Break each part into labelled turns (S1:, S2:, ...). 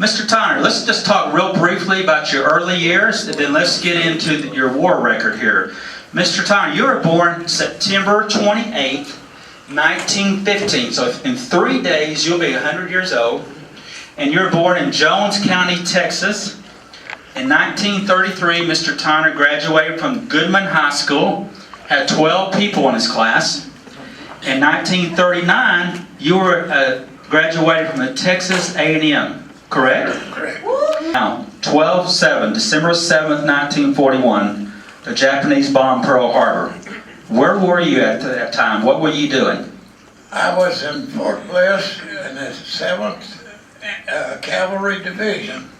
S1: Mr. Tiner, let's just talk real briefly about your early years, and then let's get into your war record here. Mr. Tiner, you were born September 28th, 1915. So in 3 days, you'll be 100 years old. And you're born in Jones County, Texas. In 1933, Mr. Tiner graduated from Goodman High School, had 12 people in his class. In 1939, you were graduated from the Texas A&M, correct?
S2: Correct.
S1: Now, 12/7, December 7th, 1941, the Japanese bombed Pearl Harbor. Where were you at that time? What were you doing?
S2: I was in Fort Bliss in the 7th Cavalry Division.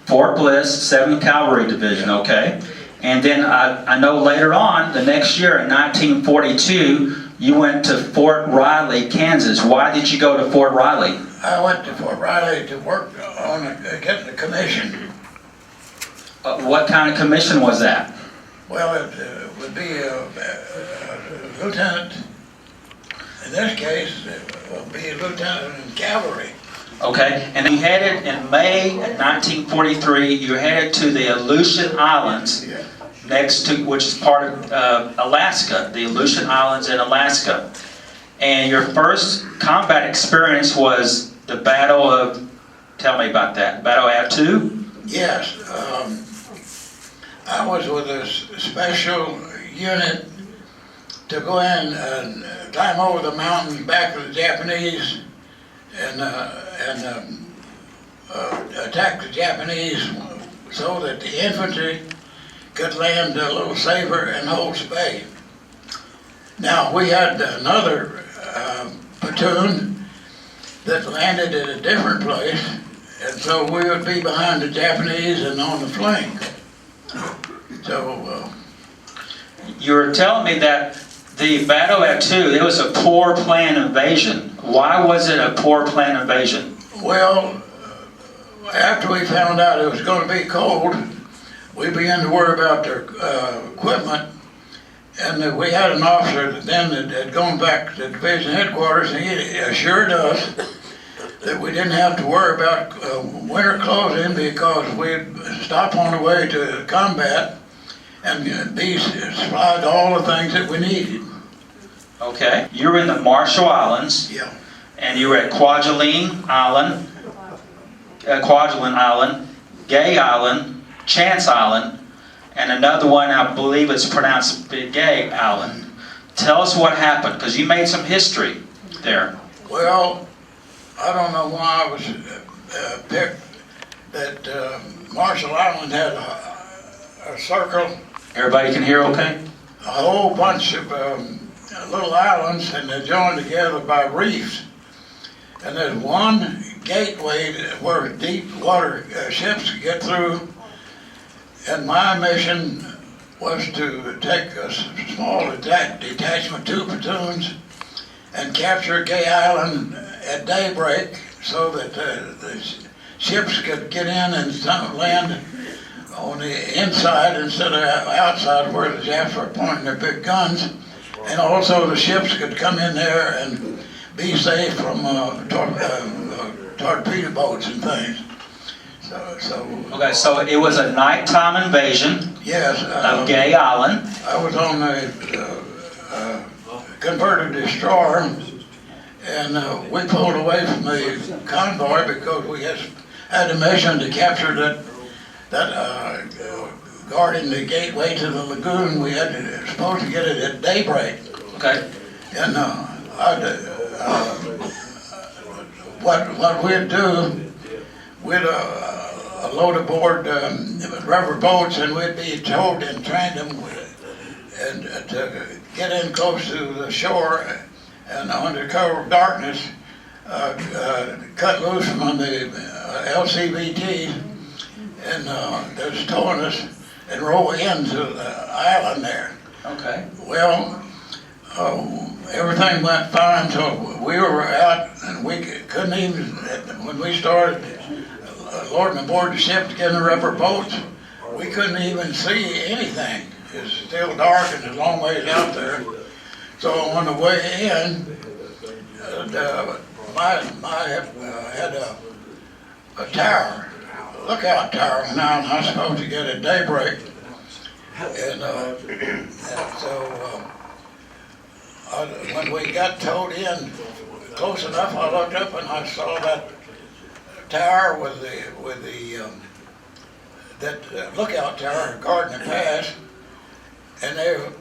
S1: Fort Bliss, 7th Cavalry Division, okay. And then I know later on, the next year in 1942, you went to Fort Riley, Kansas. Why did you go to Fort Riley?
S2: I went to Fort Riley to work on getting a commission.
S1: What kind of commission was that?
S2: Well, it would be a lieutenant. In this case, it would be a lieutenant in cavalry.
S1: Okay, and you headed in May of 1943, you headed to the Aleutian Islands, next to, which is part of Alaska, the Aleutian Islands in Alaska. And your first combat experience was the Battle of, tell me about that, Battle of Attu?
S2: Yes, I was with a special unit to go in and climb over the mountains back of the Japanese and attack the Japanese so that the infantry could land a little safer in Holt's Bay. Now, we had another platoon that landed at a different place, and so we would be behind the Japanese and on the flank. So,
S1: You were telling me that the Battle of Attu, it was a poor planned invasion. Why was it a poor planned invasion?
S2: well, after we found out it was going to be cold, we began to worry about their equipment, and we had an officer that had gone back to division headquarters, and he assured us that we didn't have to worry about winter clothing because we'd stop on the way to combat and be supplied all the things that we needed.
S1: Okay, you were in the Marshall Islands,
S2: Yeah.
S1: and you were at Kwajalein Island, Gay Island, Chance Island, and another one, I believe it's pronounced Big Gay Island. Tell us what happened, because you made some history there.
S2: Well, I don't know why I was picked that Marshall Island had a circle,
S1: Everybody can hear okay?
S2: a whole bunch of little islands, and they're joined together by reefs. And there's one gateway where deep water ships get through. And my mission was to take a small detachment, 2 platoons, and capture Gay Island at daybreak so that the ships could get in and land on the inside instead of outside where the Japs were pointing their big guns. And also the ships could come in there and be safe from torpedo boats and things.
S1: Okay, so it was a nighttime invasion
S2: Yes.
S1: of Gay Island.
S2: I was on a converted destroyer, and we pulled away from the convoy because we had a mission to capture that guarding the gateway to the lagoon. We had supposed to get it at daybreak.
S1: Okay.
S2: And what we'd do, we'd load aboard rubber boats, and we'd be towed in tandem and to get in close to the shore, and under cover of darkness, cut loose from the LCVT, and they're towing us and roll into the island there.
S1: Okay.
S2: Well, everything went fine until we were out, and we couldn't even, when we started loading aboard the ship to get in the rubber boats, we couldn't even see anything. It's still dark and a long ways out there. So on the way in, I had a tower, a lookout tower, now, and I was supposed to get at daybreak. And so when we got towed in close enough, I looked up and I saw that tower with that lookout tower guarding the pass, and they were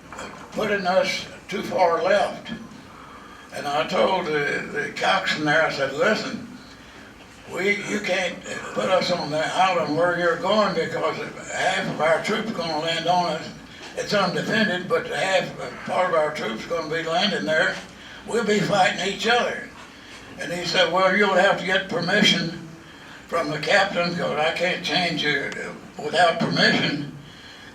S2: putting us too far left. And I told the coxswain there, I said, listen, you can't put us on the island where you're going, because half of our troops are going to land on us. It's undefended, but part of our troops are going to be landing there. We'll be fighting each other. And he said, well, you'll have to get permission from the captain, because I can't change you without permission.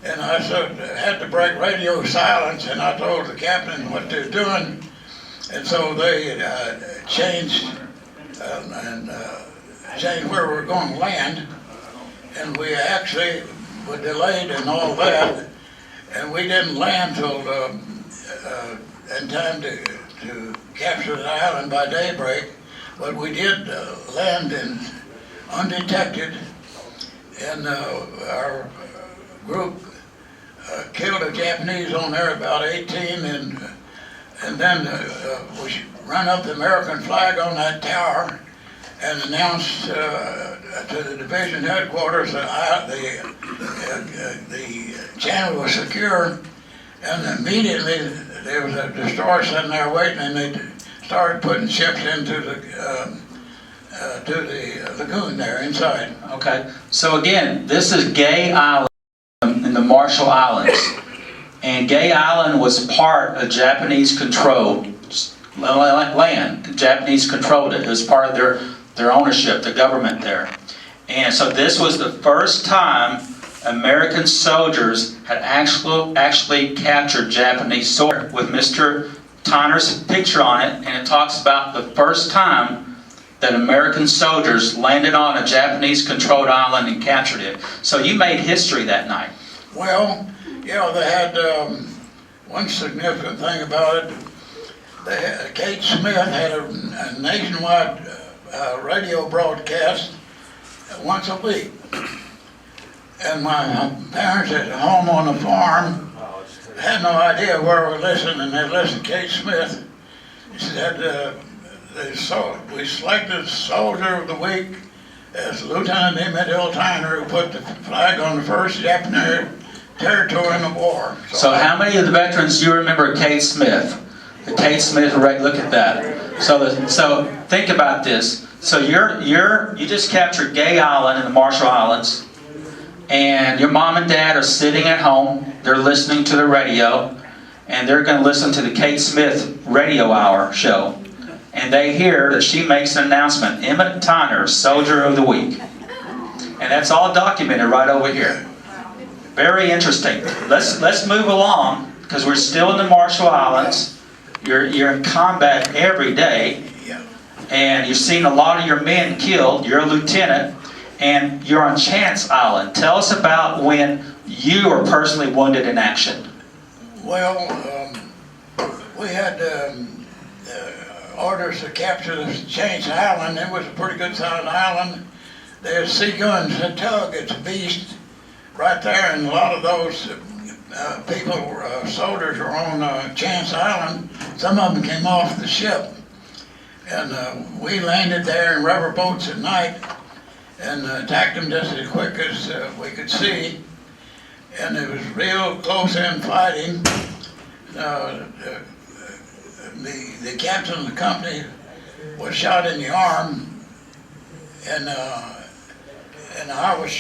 S2: And I said, I had to break radio silence, and I told the captain what they're doing. And so they changed changed where we were going to land. And we actually were delayed and all that. And we didn't land till in time to capture the island by daybreak. But we did land in undetected, and our group killed the Japanese on there, about 18, and then we ran up the American flag on that tower and announced to the division headquarters that the channel was secure, and immediately there was a destroyer sitting there waiting, and they started putting ships into the lagoon there inside.
S1: Okay, so again, this is Gay Island in the Marshall Islands. And Gay Island was part of Japanese controlled land. The Japanese controlled it. It was part of their ownership, the government there. And so this was the first time American soldiers had actually captured Japanese soldiers, with Mr. Tiner's picture on it, and it talks about the first time that American soldiers landed on a Japanese-controlled island and captured it. So you made history that night.
S2: Well, yeah, they had one significant thing about it. Kate Smith had a nationwide radio broadcast once a week. And my parents at home on the farm had no idea where we were listening, and they listened to Kate Smith. She said, we selected Soldier of the Week as Lieutenant Emmett Tiner, who put the flag on the first Japanese territory in the war.
S1: So how many of the veterans do you remember Kate Smith? The Kate Smith, right? Look at that. So think about this. So you just captured Gay Island in the Marshall Islands, and your mom and dad are sitting at home. They're listening to the radio, and they're going to listen to the Kate Smith radio hour show. And they hear that she makes an announcement, Emmett Tiner, Soldier of the Week. And that's all documented right over here. Very interesting. Let's move along, because we're still in the Marshall Islands. You're in combat every day, and you've seen a lot of your men killed. You're a lieutenant, and you're on Chance Island. Tell us about when you were personally wounded in action.
S2: Well, we had orders to capture the Chance Island. It was a pretty good sized island. There's sea guns that tug. It's a beast right there, and a lot of those soldiers were on Chance Island. Some of them came off the ship, and we landed there in rubber boats at night and attacked them just as quick as we could see. And it was real close-in fighting. The captain of the company was shot in the arm, and I was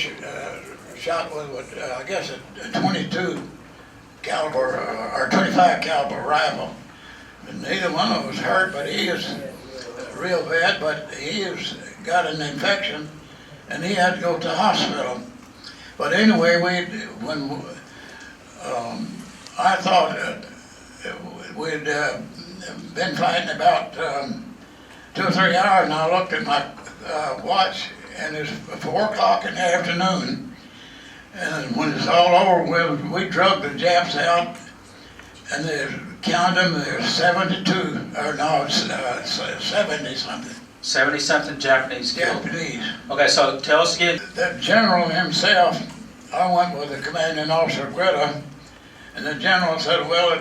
S2: shot with I guess a 22 caliber or 25 caliber rifle. And neither one of us hurt, but he is real bad. But he has got an infection, and he had to go to the hospital. But anyway, I thought we'd been fighting about 2 or 3 hours, and I looked at my watch, and it's 4 o'clock in the afternoon. And when it's all over, we drug the Japs out, and they counted them. There's 72, or no, 70 something.
S1: 70-something Japanese killed.
S2: Japanese.
S1: Okay, so tell us again.
S2: The general himself, I went with the commanding officer, Greta, and the general said, well,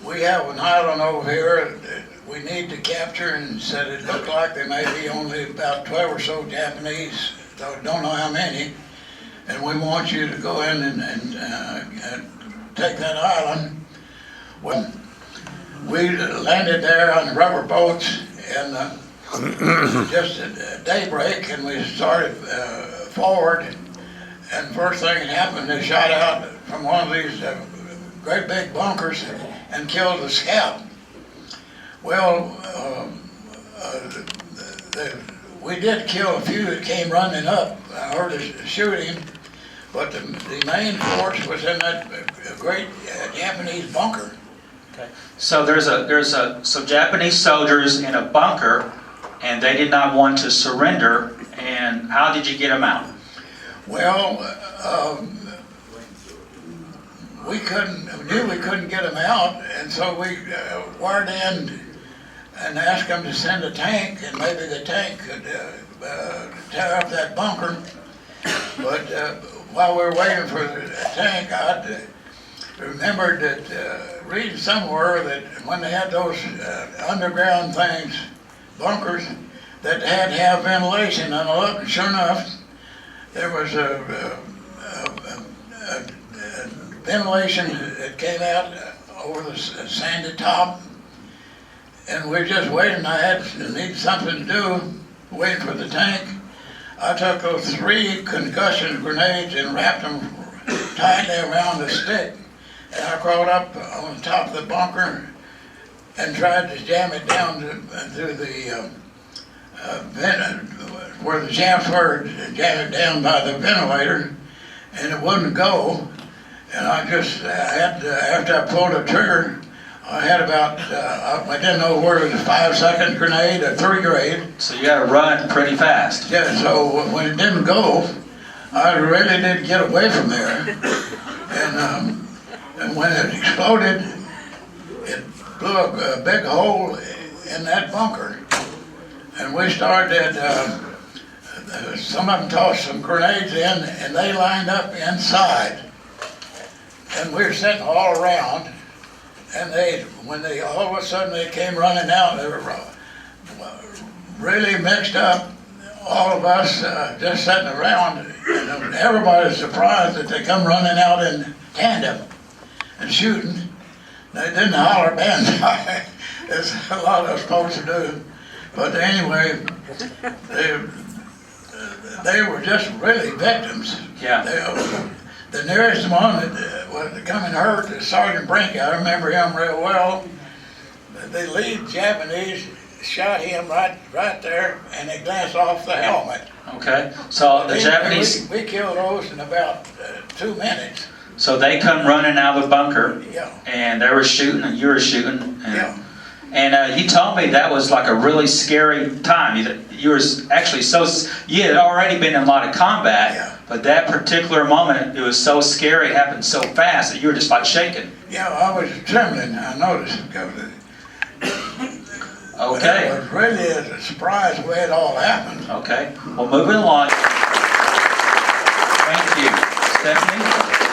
S2: we have an island over here that we need to capture, and said it looked like there may be only about 12 or so Japanese, though I don't know how many, and we want you to go in and take that island. Well, we landed there on rubber boats, and just at daybreak, and we started forward, and first thing that happened, they shot out from one of these great big bunkers and killed the scout. Well, we did kill a few that came running up. I heard us shooting, but the main force was in that great Japanese bunker.
S1: Okay. So there's some Japanese soldiers in a bunker, and they did not want to surrender. And how did you get them out?
S2: Well, we knew we couldn't get them out, and so we wired in and asked them to send a tank, and maybe the tank could tear up that bunker. But while we were waiting for the tank, I remembered that reading somewhere that when they had those underground things, bunkers, that had to have ventilation. And I looked, and sure enough, there was a ventilation that came out over the sandy top, and we were just waiting. I needed something to do, waiting for the tank. I took those 3 concussion grenades and wrapped them tightly around the stick, and I crawled up on top of the bunker and tried to jam it down through the where the shafts were, jam it down by the ventilator, and it wouldn't go. And I just had to, after I pulled the trigger, I had about, I didn't know whether it was a 5-second grenade or 3 grenade.
S1: So you got to run pretty fast.
S2: Yeah, so when it didn't go, I really did get away from there. And when it exploded, it blew a big hole in that bunker. And we started, some of them tossed some grenades in, and they lined up inside. And we were sitting all around, and all of a sudden they came running out. They were really mixed up, all of us just sitting around, and everybody was surprised that they come running out in tandem and shooting. They didn't holler banzai, as a lot of us supposed to do. But anyway, they were just really victims.
S1: Yeah.
S2: The nearest one that was coming hurt is Sergeant Brink. I remember him real well. The lead Japanese shot him right there, and they glanced off the helmet.
S1: Okay. So the Japanese.
S2: We killed those in about 2 minutes.
S1: So they come running out of the bunker.
S2: Yeah.
S1: And they were shooting, and you were shooting. And,
S2: Yeah.
S1: And he told me that was like a really scary time. You were actually you had already been in a lot of combat,
S2: Yeah.
S1: but that particular moment, it was so scary, it happened so fast that you were just like shaking.
S2: Yeah, I was trembling, I noticed.
S1: Okay.
S2: It was really a surprise the way it all happened.
S1: Okay. Well, moving along. Thank you. Stephanie?